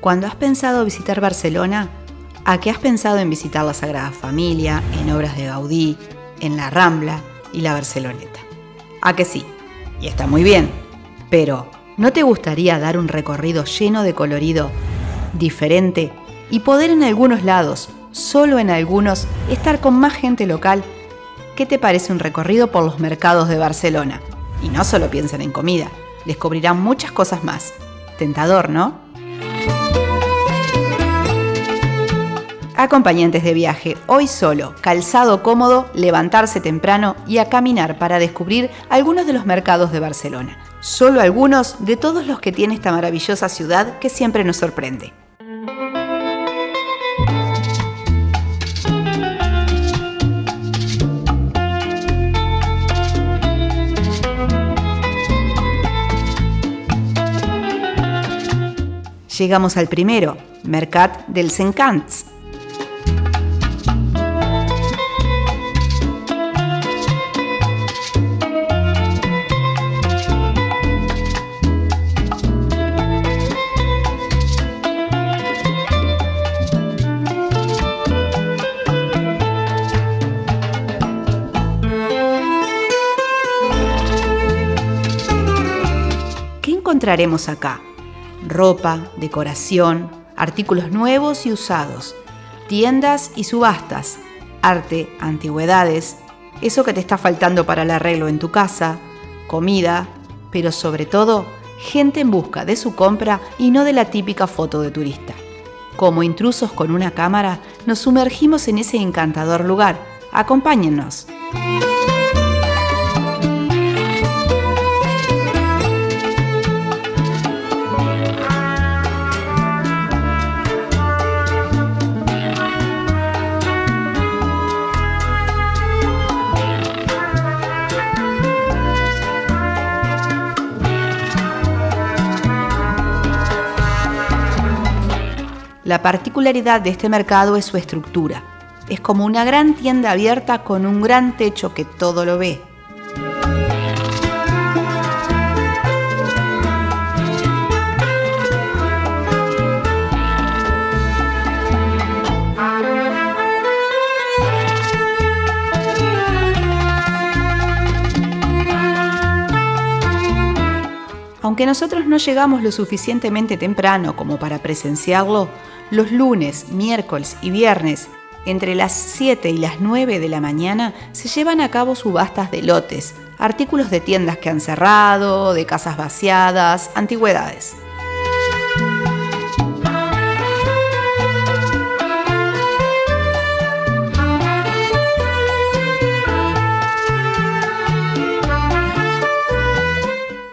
Cuando has pensado visitar Barcelona, ¿a qué has pensado en visitar la Sagrada Familia, en obras de Gaudí, en la Rambla y la Barceloneta? ¿A que sí? Y está muy bien, pero ¿no te gustaría dar un recorrido lleno de colorido, diferente, y poder en algunos lados, solo en algunos, estar con más gente local? ¿Qué te parece un recorrido por los mercados de Barcelona? Y no solo piensen en comida, descubrirán muchas cosas más. Tentador, ¿no? Acompañantes de viaje, hoy solo, calzado cómodo, levantarse temprano y a caminar para descubrir algunos de los mercados de Barcelona. Solo algunos de todos los que tiene esta maravillosa ciudad que siempre nos sorprende. Llegamos al primero, Mercat dels Encants. ¿Qué encontraremos acá? Ropa, decoración, artículos nuevos y usados, tiendas y subastas, arte, antigüedades, eso que te está faltando para el arreglo en tu casa, comida, pero sobre todo, gente en busca de su compra y no de la típica foto de turista. Como intrusos con una cámara, nos sumergimos en ese encantador lugar. Acompáñennos. La particularidad de este mercado es su estructura. Es como una gran tienda abierta con un gran techo que todo lo ve. Aunque nosotros no llegamos lo suficientemente temprano como para presenciarlo, los lunes, miércoles y viernes, entre las 7 y las 9 de la mañana, se llevan a cabo subastas de lotes, artículos de tiendas que han cerrado, de casas vaciadas, antigüedades.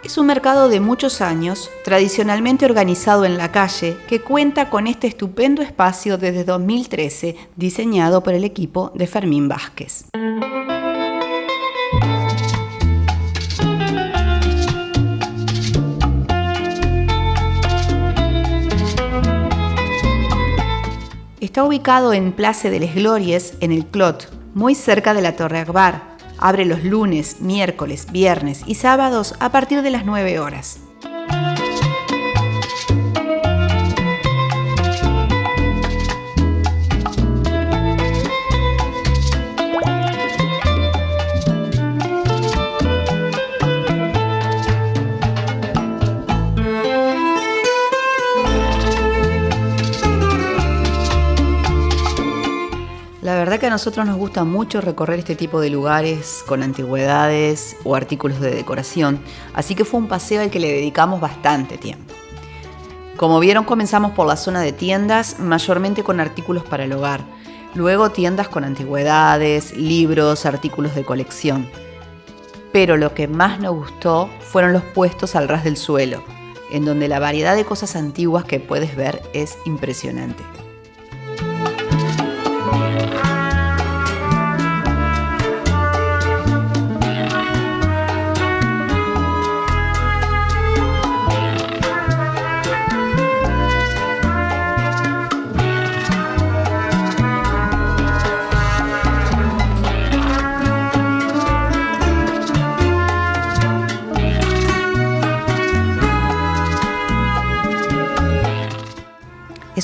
Es un mercado de muchos años, tradicionalmente organizado en la calle, que cuenta con este estupendo espacio desde 2013, diseñado por el equipo de Fermín Vázquez. Está ubicado en Place de les Glòries, en el Clot, muy cerca de la Torre Akbar. Abre los lunes, miércoles, viernes y sábados a partir de las 9 horas. La verdad que a nosotros nos gusta mucho recorrer este tipo de lugares con antigüedades o artículos de decoración, así que fue un paseo al que le dedicamos bastante tiempo. Como vieron, comenzamos por la zona de tiendas, mayormente con artículos para el hogar, luego tiendas con antigüedades, libros, artículos de colección. Pero lo que más nos gustó fueron los puestos al ras del suelo, en donde la variedad de cosas antiguas que puedes ver es impresionante.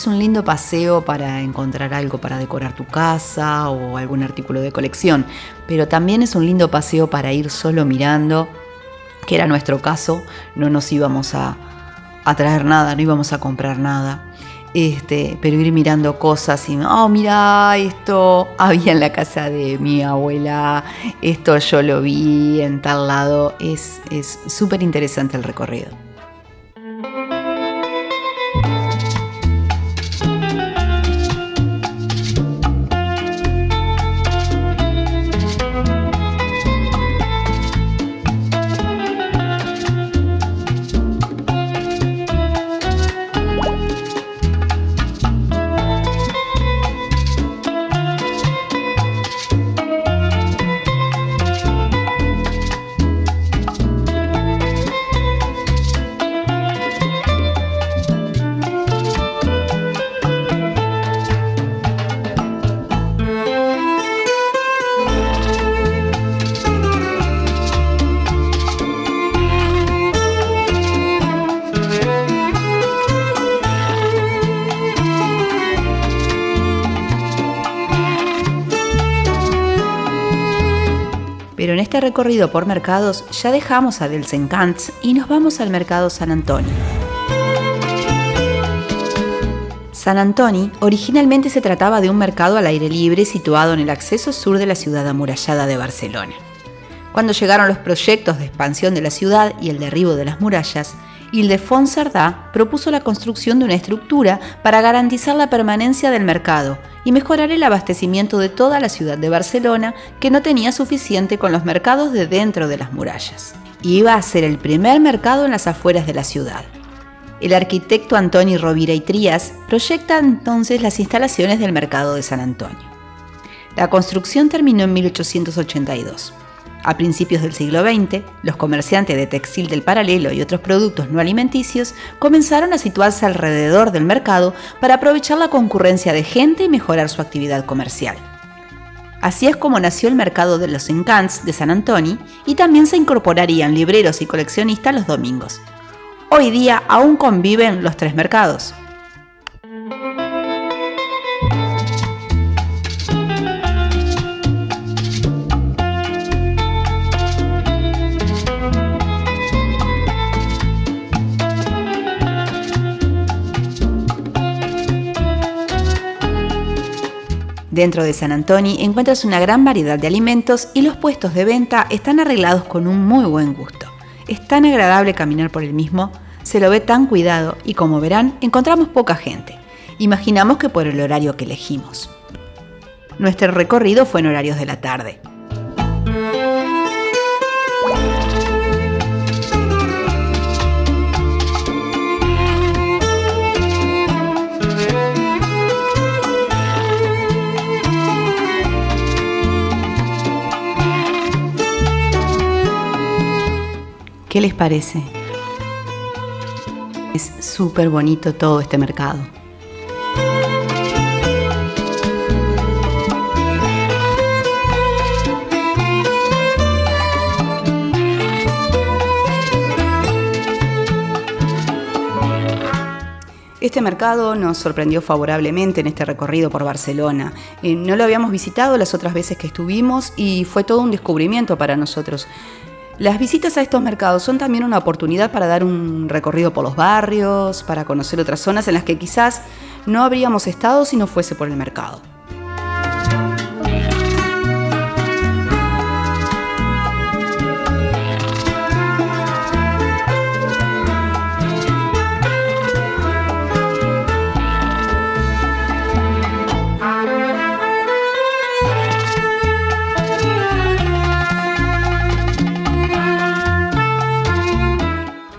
Es un lindo paseo para encontrar algo para decorar tu casa o algún artículo de colección, pero también es un lindo paseo para ir solo mirando, que era nuestro caso. No nos íbamos a traer nada, no íbamos a comprar nada, pero ir mirando cosas y, mira, esto había en la casa de mi abuela, esto yo lo vi en tal lado. Es súper interesante el recorrido. Pero en este recorrido por mercados ya dejamos a dels Encants y nos vamos al mercado San Antoni. San Antoni originalmente se trataba de un mercado al aire libre situado en el acceso sur de la ciudad amurallada de Barcelona. Cuando llegaron los proyectos de expansión de la ciudad y el derribo de las murallas, Ildefons Cerdà propuso la construcción de una estructura para garantizar la permanencia del mercado y mejorar el abastecimiento de toda la ciudad de Barcelona, que no tenía suficiente con los mercados de dentro de las murallas. Iba a ser el primer mercado en las afueras de la ciudad. El arquitecto Antoni Rovira i Trias proyecta entonces las instalaciones del mercado de San Antonio. La construcción terminó en 1882. A principios del siglo XX, los comerciantes de textil del paralelo y otros productos no alimenticios comenzaron a situarse alrededor del mercado para aprovechar la concurrencia de gente y mejorar su actividad comercial. Así es como nació el mercado de los Encants de San Antoni, y también se incorporarían libreros y coleccionistas los domingos. Hoy día aún conviven los tres mercados. Dentro de San Antoni encuentras una gran variedad de alimentos y los puestos de venta están arreglados con un muy buen gusto. Es tan agradable caminar por el mismo, se lo ve tan cuidado y, como verán, encontramos poca gente. Imaginamos que por el horario que elegimos. Nuestro recorrido fue en horarios de la tarde. ¿Qué les parece? Es súper bonito todo este mercado. Este mercado nos sorprendió favorablemente en este recorrido por Barcelona. No lo habíamos visitado las otras veces que estuvimos y fue todo un descubrimiento para nosotros. Las visitas a estos mercados son también una oportunidad para dar un recorrido por los barrios, para conocer otras zonas en las que quizás no habríamos estado si no fuese por el mercado.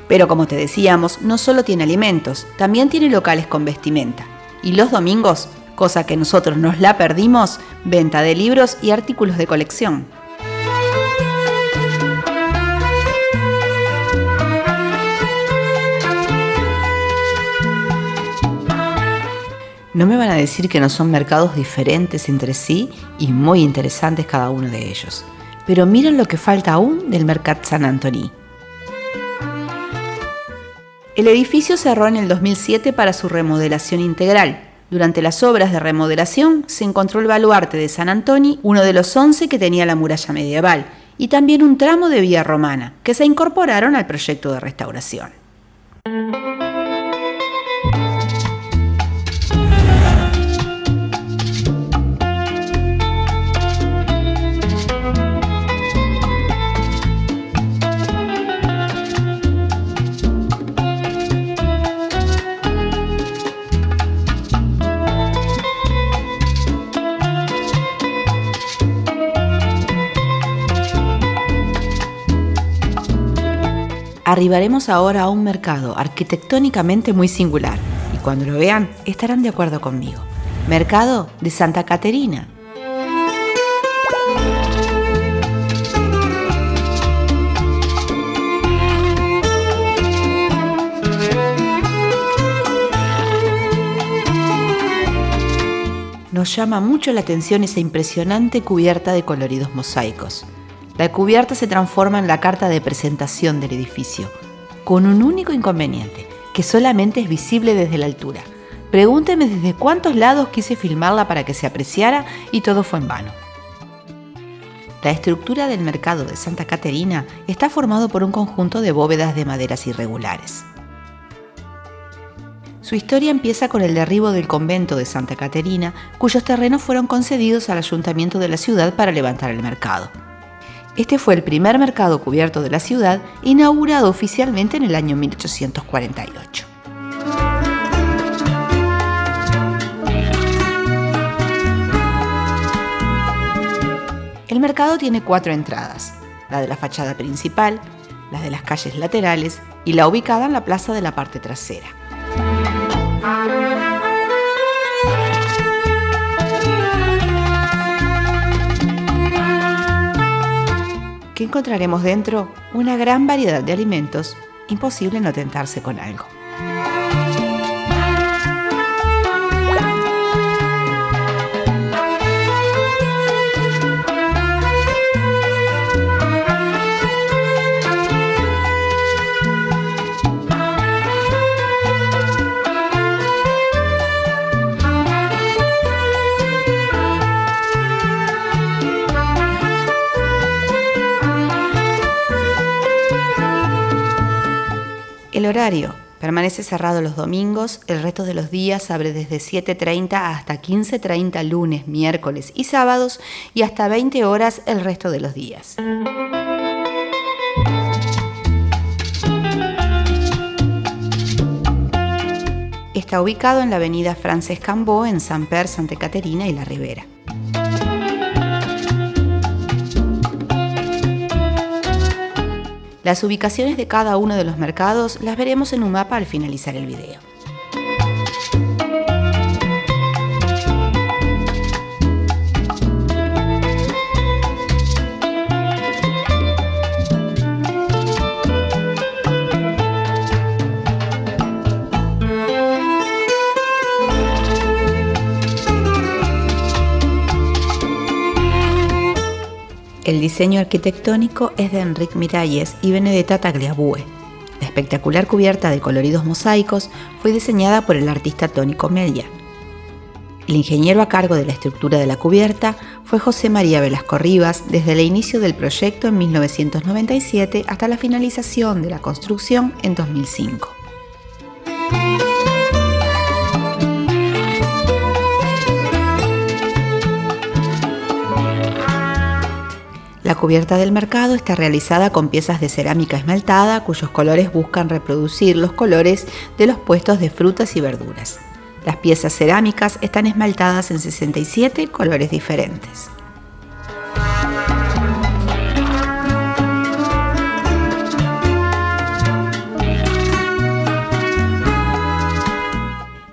Pero como te decíamos, no solo tiene alimentos, también tiene locales con vestimenta. Y los domingos, cosa que nosotros nos la perdimos, venta de libros y artículos de colección. No me van a decir que no son mercados diferentes entre sí y muy interesantes cada uno de ellos. Pero miren lo que falta aún del Mercat Sant Antoni. El edificio cerró en el 2007 para su remodelación integral. Durante las obras de remodelación se encontró el baluarte de San Antoni, uno de los 11 que tenía la muralla medieval, y también un tramo de vía romana, que se incorporaron al proyecto de restauración. Arribaremos ahora a un mercado arquitectónicamente muy singular y cuando lo vean estarán de acuerdo conmigo. Mercado de Santa Caterina. Nos llama mucho la atención esa impresionante cubierta de coloridos mosaicos. La cubierta se transforma en la carta de presentación del edificio, con un único inconveniente, que solamente es visible desde la altura. Pregúnteme desde cuántos lados quise filmarla para que se apreciara y todo fue en vano. La estructura del mercado de Santa Caterina está formado por un conjunto de bóvedas de maderas irregulares. Su historia empieza con el derribo del convento de Santa Caterina, cuyos terrenos fueron concedidos al ayuntamiento de la ciudad para levantar el mercado. Este fue el primer mercado cubierto de la ciudad, inaugurado oficialmente en el año 1848. El mercado tiene 4 entradas, la de la fachada principal, la de las calles laterales y la ubicada en la plaza de la parte trasera. ¿Qué encontraremos dentro? Una gran variedad de alimentos, imposible no tentarse con algo. El horario permanece cerrado los domingos, el resto de los días abre desde 7:30 hasta 15:30 lunes, miércoles y sábados y hasta 20 horas el resto de los días. Está ubicado en la avenida Francesc Cambó en Sant Pere, Santa Caterina y La Ribera. Las ubicaciones de cada uno de los mercados las veremos en un mapa al finalizar el video. El diseño arquitectónico es de Enric Miralles y Benedetta Tagliabue. La espectacular cubierta de coloridos mosaicos fue diseñada por el artista Toni Comella. El ingeniero a cargo de la estructura de la cubierta fue José María Velasco Rivas desde el inicio del proyecto en 1997 hasta la finalización de la construcción en 2005. La cubierta del mercado está realizada con piezas de cerámica esmaltada cuyos colores buscan reproducir los colores de los puestos de frutas y verduras. Las piezas cerámicas están esmaltadas en 67 colores diferentes.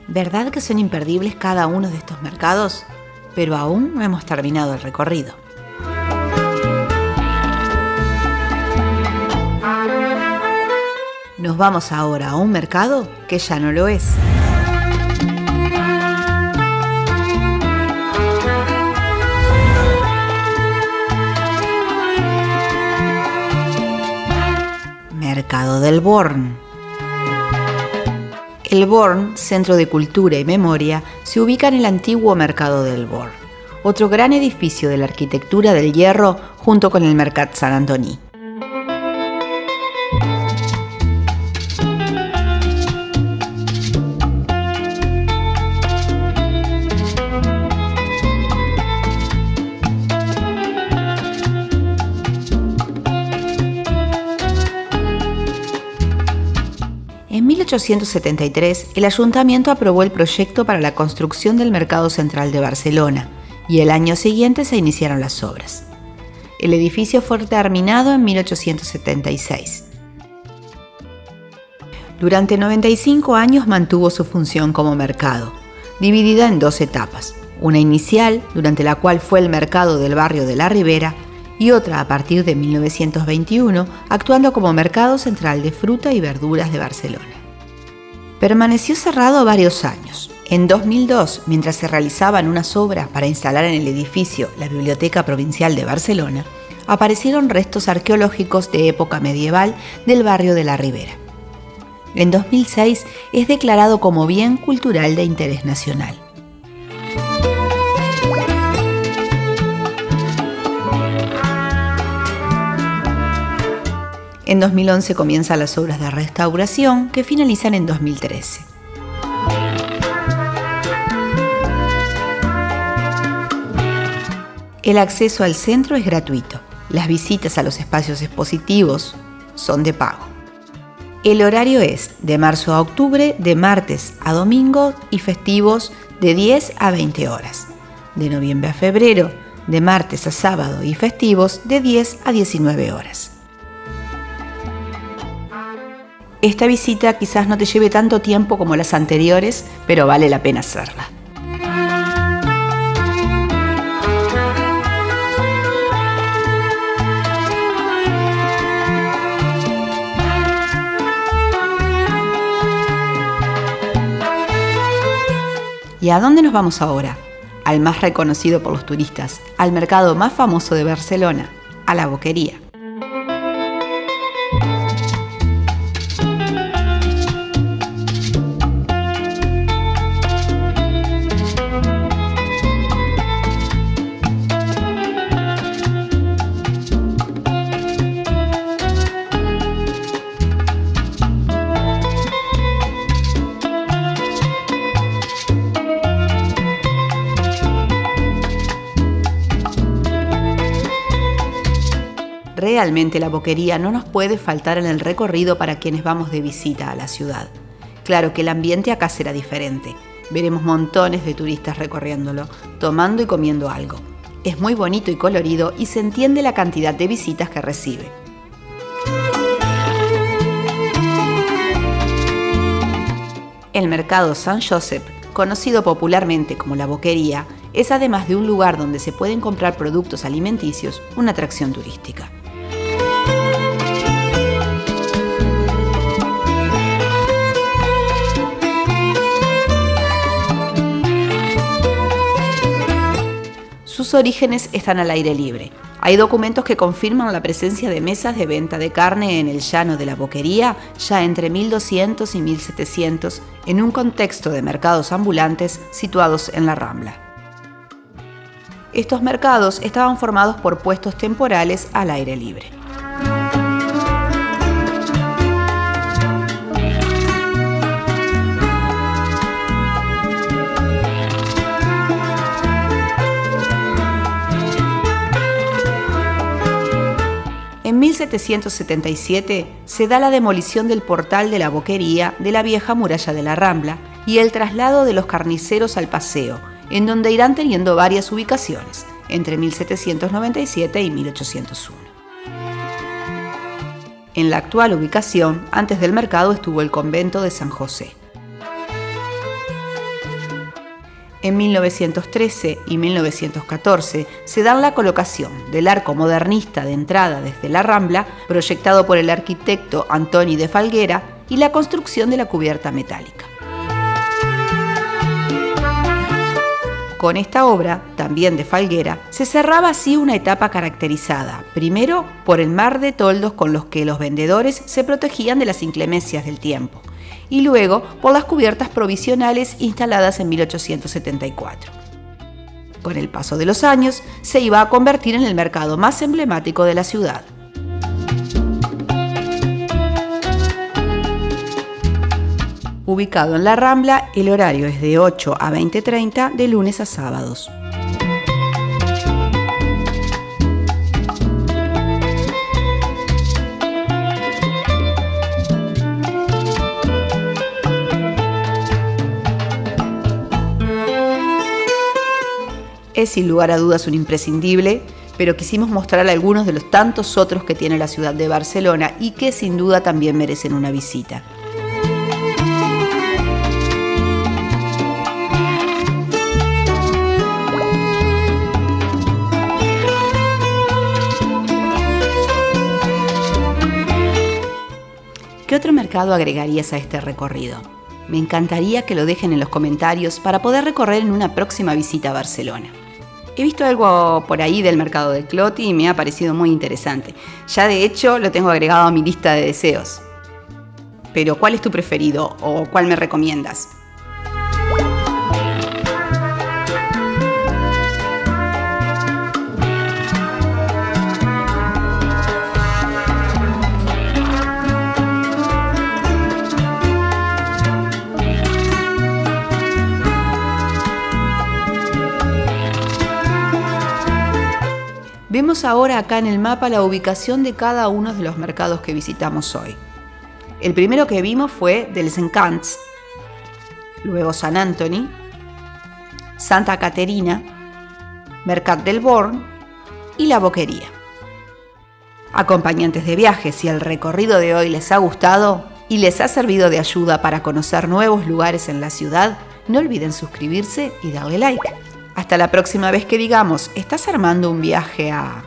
¿Verdad que son imperdibles cada uno de estos mercados? Pero aún no hemos terminado el recorrido. Nos vamos ahora a un mercado que ya no lo es. Mercado del Born. El Born, Centro de Cultura y Memoria, se ubica en el antiguo Mercado del Born, otro gran edificio de la arquitectura del hierro junto con el Mercat Sant Antoni. En 1873, el ayuntamiento aprobó el proyecto para la construcción del Mercado Central de Barcelona y el año siguiente se iniciaron las obras. El edificio fue terminado en 1876. Durante 95 años mantuvo su función como mercado, dividida en dos etapas, una inicial, durante la cual fue el mercado del barrio de la Ribera, y otra a partir de 1921, actuando como mercado central de fruta y verduras de Barcelona. Permaneció cerrado varios años. En 2002, mientras se realizaban unas obras para instalar en el edificio la Biblioteca Provincial de Barcelona, aparecieron restos arqueológicos de época medieval del barrio de la Ribera. En 2006 es declarado como Bien Cultural de Interés Nacional. En 2011 comienzan las obras de restauración que finalizan en 2013. El acceso al centro es gratuito. Las visitas a los espacios expositivos son de pago. El horario es de marzo a octubre, de martes a domingo y festivos de 10 a 20 horas. De noviembre a febrero, de martes a sábado y festivos de 10 a 19 horas. Esta visita quizás no te lleve tanto tiempo como las anteriores, pero vale la pena hacerla. ¿Y a dónde nos vamos ahora? Al más reconocido por los turistas, al mercado más famoso de Barcelona, a la Boqueria. Realmente la Boqueria no nos puede faltar en el recorrido para quienes vamos de visita a la ciudad. Claro que el ambiente acá será diferente. Veremos montones de turistas recorriéndolo, tomando y comiendo algo. Es muy bonito y colorido y se entiende la cantidad de visitas que recibe. El mercado Sant Josep, conocido popularmente como la Boqueria, es además de un lugar donde se pueden comprar productos alimenticios, una atracción turística. Sus orígenes están al aire libre. Hay documentos que confirman la presencia de mesas de venta de carne en el llano de la Boqueria ya entre 1200 y 1700 en un contexto de mercados ambulantes situados en la Rambla. Estos mercados estaban formados por puestos temporales al aire libre. En 1777 se da la demolición del portal de la Boqueria de la vieja muralla de la Rambla y el traslado de los carniceros al paseo, en donde irán teniendo varias ubicaciones, entre 1797 y 1801. En la actual ubicación, antes del mercado estuvo el convento de San José. En 1913 y 1914 se da la colocación del arco modernista de entrada desde la Rambla, proyectado por el arquitecto Antoni de Falguera, y la construcción de la cubierta metálica. Con esta obra, también de Falguera, se cerraba así una etapa caracterizada, primero por el mar de toldos con los que los vendedores se protegían de las inclemencias del tiempo, y luego por las cubiertas provisionales instaladas en 1874. Con el paso de los años, se iba a convertir en el mercado más emblemático de la ciudad. Ubicado en la Rambla, el horario es de 8 a 20:30 de lunes a sábados. Es sin lugar a dudas un imprescindible, pero quisimos mostrar algunos de los tantos otros que tiene la ciudad de Barcelona y que sin duda también merecen una visita. ¿Qué otro mercado agregarías a este recorrido? Me encantaría que lo dejen en los comentarios para poder recorrer en una próxima visita a Barcelona. He visto algo por ahí del mercado de Cloti y me ha parecido muy interesante. Ya de hecho lo tengo agregado a mi lista de deseos. Pero ¿cuál es tu preferido o cuál me recomiendas? Vemos ahora acá en el mapa la ubicación de cada uno de los mercados que visitamos hoy. El primero que vimos fue dels Encants, luego Sant Antoni, Santa Caterina, Mercat del Born y La Boquería. Acompañantes de viaje, si el recorrido de hoy les ha gustado y les ha servido de ayuda para conocer nuevos lugares en la ciudad, no olviden suscribirse y darle like. Hasta la próxima vez que digamos, ¿estás armando un viaje a